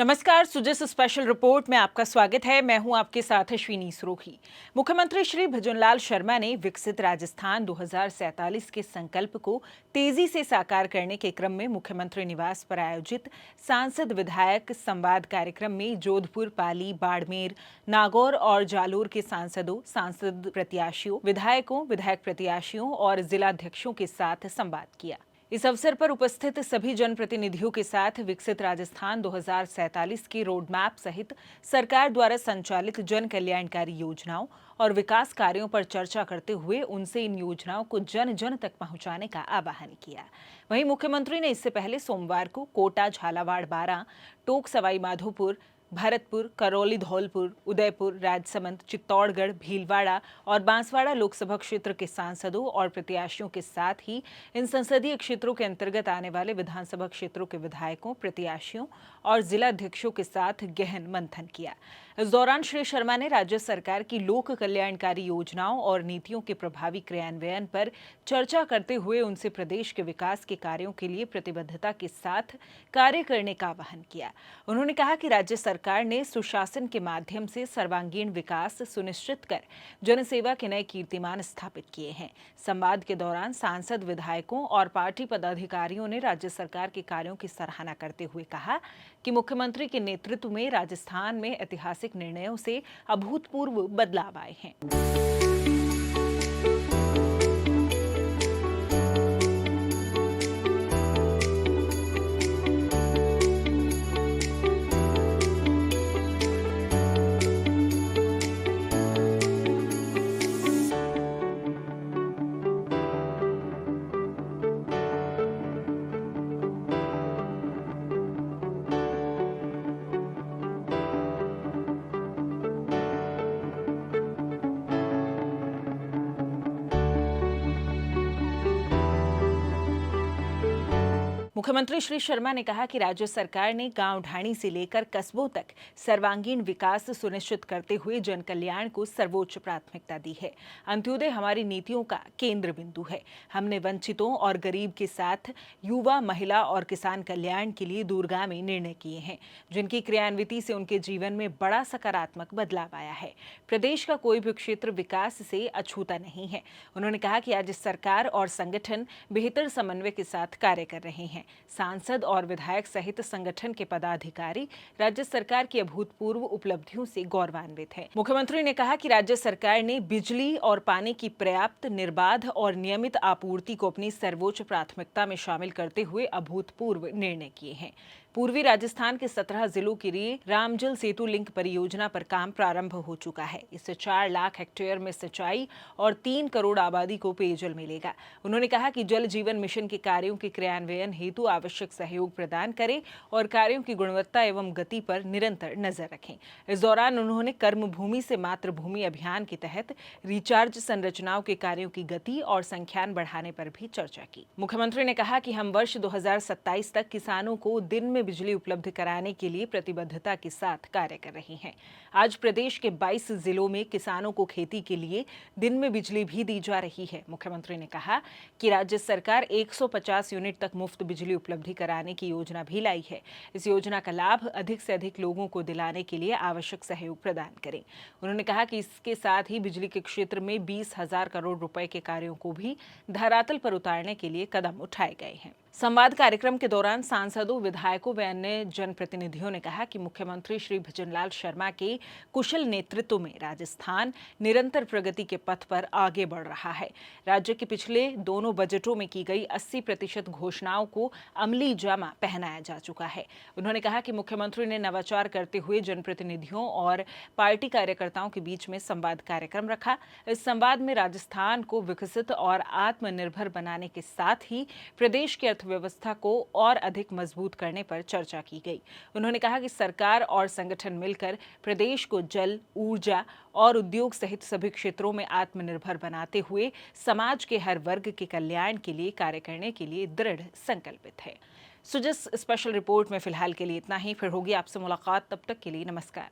नमस्कार, Sujas special report में आपका स्वागत है। मैं हूं आपके साथ अश्विनी सुरोही। मुख्यमंत्री श्री भजनलाल शर्मा ने विकसित राजस्थान 2047 के संकल्प को तेजी से साकार करने के क्रम में मुख्यमंत्री निवास पर आयोजित सांसद विधायक संवाद कार्यक्रम में जोधपुर, पाली, बाड़मेर, नागौर और जालोर के सांसदों, सांसद प्रत्याशियों, विधायकों, विधायक प्रत्याशियों और जिलाध्यक्षों के साथ संवाद किया। इस अवसर पर उपस्थित सभी जनप्रतिनिधियों के साथ विकसित राजस्थान 2047 के रोड मैप सहित सरकार द्वारा संचालित जन कल्याणकारी योजनाओं और विकास कार्यों पर चर्चा करते हुए उनसे इन योजनाओं को जन जन तक पहुंचाने का आह्वान किया। वहीं मुख्यमंत्री ने इससे पहले सोमवार को कोटा, झालावाड़, बारां, टोंक, सवाई माधोपुर, भरतपुर, करौली, धौलपुर, उदयपुर, राजसमंद, चित्तौड़गढ़, भीलवाड़ा और बांसवाड़ा लोकसभा क्षेत्र के सांसदों और प्रत्याशियों के साथ ही इन संसदीय क्षेत्रों के अंतर्गत आने वाले विधानसभा क्षेत्रों के विधायकों, प्रत्याशियों और जिलाध्यक्षों के साथ गहन मंथन किया। इस दौरान श्री शर्मा ने राज्य सरकार की लोक कल्याणकारी योजनाओं और नीतियों के प्रभावी क्रियान्वयन पर चर्चा करते हुए उनसे प्रदेश के विकास के कार्यों के लिए प्रतिबद्धता के साथ कार्य करने का आह्वान किया। उन्होंने कहा कि राज्य सरकार ने सुशासन के माध्यम से सर्वांगीण विकास सुनिश्चित कर जनसेवा के नए कीर्तिमान स्थापित किए हैं। संवाद के दौरान सांसद, विधायकों और पार्टी पदाधिकारियों ने राज्य सरकार के कार्यों की सराहना करते हुए कहा कि मुख्यमंत्री के नेतृत्व में राजस्थान में ऐतिहासिक निर्णयों से अभूतपूर्व बदलाव आए हैं। मुख्यमंत्री श्री शर्मा ने कहा कि राज्य सरकार ने गांव ढाणी से लेकर कस्बों तक सर्वांगीण विकास सुनिश्चित करते हुए जन कल्याण को सर्वोच्च प्राथमिकता दी है। अंत्योदय हमारी नीतियों का केंद्र बिंदु है। हमने वंचितों और गरीब के साथ युवा, महिला और किसान कल्याण के लिए दूरगामी निर्णय किए हैं, जिनकी क्रियान्विति से उनके जीवन में बड़ा सकारात्मक बदलाव आया है। प्रदेश का कोई भी क्षेत्र विकास से अछूता नहीं है। उन्होंने कहा कि आज सरकार और संगठन बेहतर समन्वय के साथ कार्य कर रहे हैं। सांसद और विधायक सहित संगठन के पदाधिकारी राज्य सरकार की अभूतपूर्व उपलब्धियों से गौरवान्वित हैं। मुख्यमंत्री ने कहा कि राज्य सरकार ने बिजली और पानी की पर्याप्त, निर्बाध और नियमित आपूर्ति को अपनी सर्वोच्च प्राथमिकता में शामिल करते हुए अभूतपूर्व निर्णय किए हैं। पूर्वी राजस्थान के 17 जिलों के लिए रामजल सेतु लिंक परियोजना पर काम प्रारंभ हो चुका है। इससे 4 लाख हेक्टेयर में सिंचाई और 3 करोड़ आबादी को पेयजल मिलेगा। उन्होंने कहा कि जल जीवन मिशन के कार्यों के क्रियान्वयन हेतु आवश्यक सहयोग प्रदान करें और कार्यों की गुणवत्ता एवं गति पर निरंतर नजर रखें। इस दौरान उन्होंने कर्मभूमि से मातृभूमि अभियान के तहत रिचार्ज संरचनाओं के कार्यों की गति और संख्यान बढ़ाने पर भी चर्चा की। मुख्यमंत्री ने कहा कि हम वर्ष 2027 तक किसानों को दिन में बिजली उपलब्ध कराने के लिए प्रतिबद्धता के साथ कार्य कर रहे हैं। आज प्रदेश के 22 जिलों में किसानों को खेती के लिए दिन में बिजली भी दी जा रही है। मुख्यमंत्री ने कहा कि राज्य सरकार 150 यूनिट तक मुफ्त बिजली उपलब्धि कराने की योजना भी लाई है। इस योजना का लाभ अधिक से अधिक लोगों को दिलाने के लिए आवश्यक सहयोग प्रदान करें। उन्होंने कहा कि इसके साथ ही बिजली के क्षेत्र में 20,000 करोड़ रुपए के कार्यों को भी धरातल पर उतारने के लिए कदम उठाए गए हैं। संवाद कार्यक्रम के दौरान सांसदों, विधायकों व अन्य जनप्रतिनिधियों ने कहा कि मुख्यमंत्री श्री भजनलाल शर्मा के कुशल नेतृत्व में राजस्थान निरंतर प्रगति के पथ पर आगे बढ़ रहा है। राज्य के पिछले दोनों बजटों में की गई 80% घोषणाओं को अमली जामा पहनाया जा चुका है। उन्होंने कहा कि मुख्यमंत्री ने नवाचार करते हुए जनप्रतिनिधियों और पार्टी कार्यकर्ताओं के बीच में संवाद कार्यक्रम रखा। इस संवाद में राजस्थान को विकसित और आत्मनिर्भर बनाने के साथ ही प्रदेश के अर्थव्यवस्था को और अधिक मजबूत करने पर चर्चा की गई। उन्होंने कहा कि सरकार और संगठन मिलकर प्रदेश को जल, ऊर्जा और उद्योग सहित सभी क्षेत्रों में आत्मनिर्भर बनाते हुए समाज के हर वर्ग के कल्याण के लिए कार्य करने के लिए दृढ़ संकल्पित है। सुजस स्पेशल रिपोर्ट में फिलहाल के लिए इतना ही। फिर होगी आपसे मुलाकात, तब तक के लिए नमस्कार।